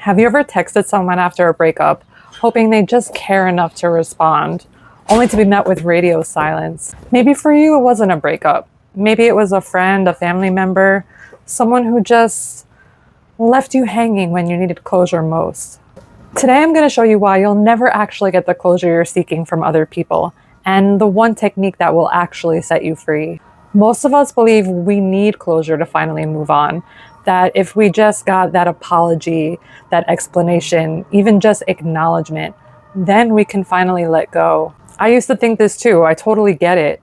Have you ever texted someone after a breakup, hoping they just care enough to respond, only to be met with radio silence? Maybe for you it wasn't a breakup. Maybe it was a friend, a family member, someone who just left you hanging when you needed closure most. Today I'm going to show you why you'll never actually get the closure you're seeking from other people, and the one technique that will actually set you free. Most of us believe we need closure to finally move on. That if we just got that apology, that explanation, even just acknowledgement, then we can finally let go. I used to think this too. I totally get it.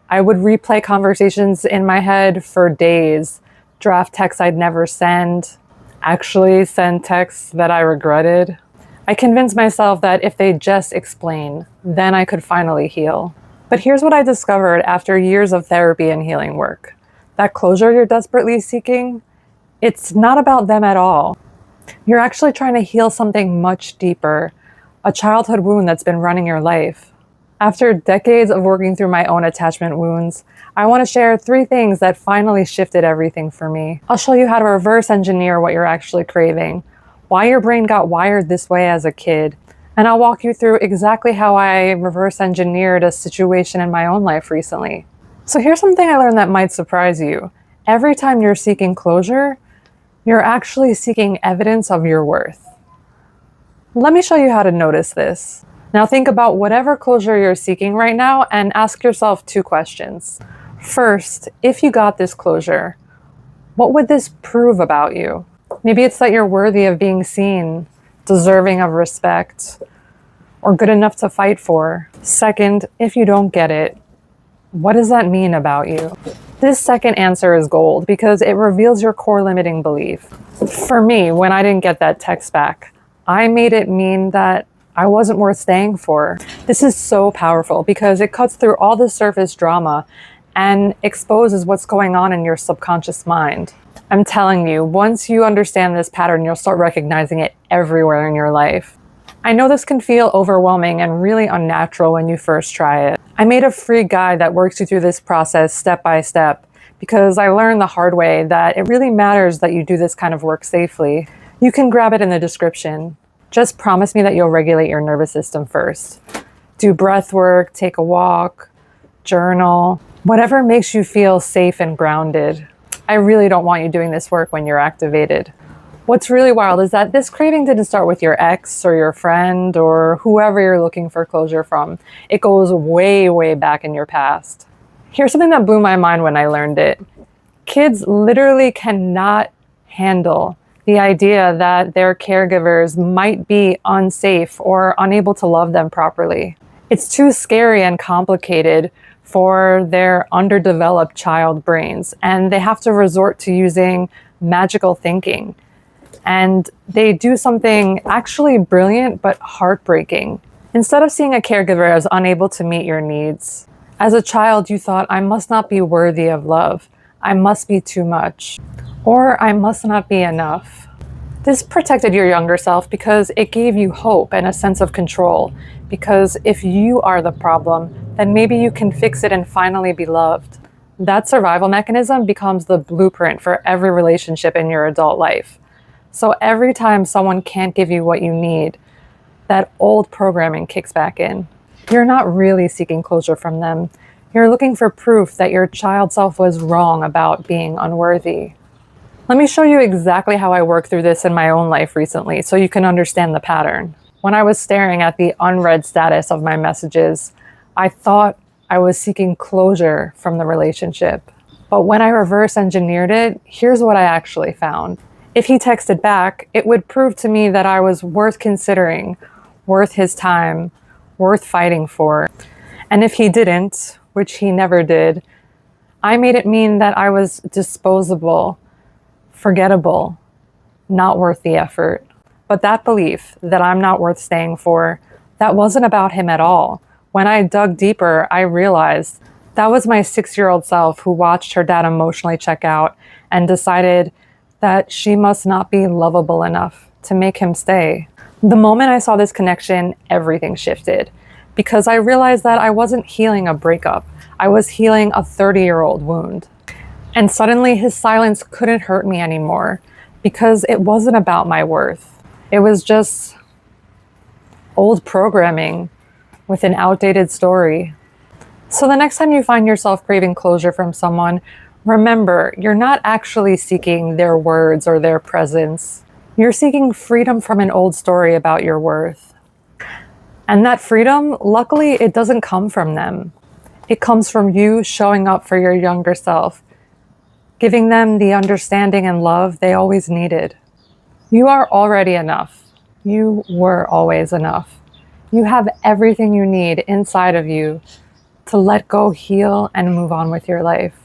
I would replay conversations in my head for days, draft texts I'd never send, actually send texts that I regretted. I convinced myself that if they just explain, then I could finally heal. But here's what I discovered after years of therapy and healing work. That closure you're desperately seeking, it's not about them at all. You're actually trying to heal something much deeper, a childhood wound that's been running your life. After decades of working through my own attachment wounds, I want to share 3 things that finally shifted everything for me. I'll show you how to reverse engineer what you're actually craving, why your brain got wired this way as a kid, and I'll walk you through exactly how I reverse engineered a situation in my own life recently. So here's something I learned that might surprise you. Every time you're seeking closure, you're actually seeking evidence of your worth. Let me show you how to notice this. Now think about whatever closure you're seeking right now and ask yourself 2 questions. First, if you got this closure, what would this prove about you? Maybe it's that you're worthy of being seen, deserving of respect, or good enough to fight for. Second, if you don't get it, what does that mean about you? This second answer is gold because it reveals your core limiting belief. For me, when I didn't get that text back, I made it mean that I wasn't worth staying for. This is so powerful because it cuts through all the surface drama and exposes what's going on in your subconscious mind. I'm telling you, once you understand this pattern, you'll start recognizing it everywhere in your life. I know this can feel overwhelming and really unnatural when you first try it. I made a free guide that works you through this process step by step because I learned the hard way that it really matters that you do this kind of work safely. You can grab it in the description. Just promise me that you'll regulate your nervous system first. Do breath work, take a walk, journal, whatever makes you feel safe and grounded. I really don't want you doing this work when you're activated. What's really wild is that this craving didn't start with your ex or your friend or whoever you're looking for closure from. It goes way, way back in your past. Here's something that blew my mind when I learned it. Kids literally cannot handle the idea that their caregivers might be unsafe or unable to love them properly. It's too scary and complicated for their underdeveloped child brains, and they have to resort to using magical thinking. And they do something actually brilliant but heartbreaking. Instead of seeing a caregiver as unable to meet your needs, as a child you thought, I must not be worthy of love, I must be too much, or I must not be enough. This protected your younger self because it gave you hope and a sense of control. Because if you are the problem, then maybe you can fix it and finally be loved. That survival mechanism becomes the blueprint for every relationship in your adult life. So every time someone can't give you what you need, that old programming kicks back in. You're not really seeking closure from them. You're looking for proof that your child self was wrong about being unworthy. Let me show you exactly how I worked through this in my own life recently so you can understand the pattern. When I was staring at the unread status of my messages, I thought I was seeking closure from the relationship. But when I reverse engineered it, here's what I actually found. If he texted back, it would prove to me that I was worth considering, worth his time, worth fighting for. And if he didn't, which he never did, I made it mean that I was disposable, forgettable, not worth the effort. But that belief that I'm not worth staying for, that wasn't about him at all. When I dug deeper, I realized that was my 6-year-old self who watched her dad emotionally check out and decided that she must not be lovable enough to make him stay. The moment I saw this connection, everything shifted because I realized that I wasn't healing a breakup. I was healing a 30-year-old wound. And suddenly his silence couldn't hurt me anymore. because it wasn't about my worth. It was just old programming with an outdated story. So the next time you find yourself craving closure from someone, remember, you're not actually seeking their words or their presence. You're seeking freedom from an old story about your worth. And that freedom, luckily, it doesn't come from them. It comes from you showing up for your younger self, giving them the understanding and love they always needed. You are already enough. You were always enough. You have everything you need inside of you to let go, heal, and move on with your life.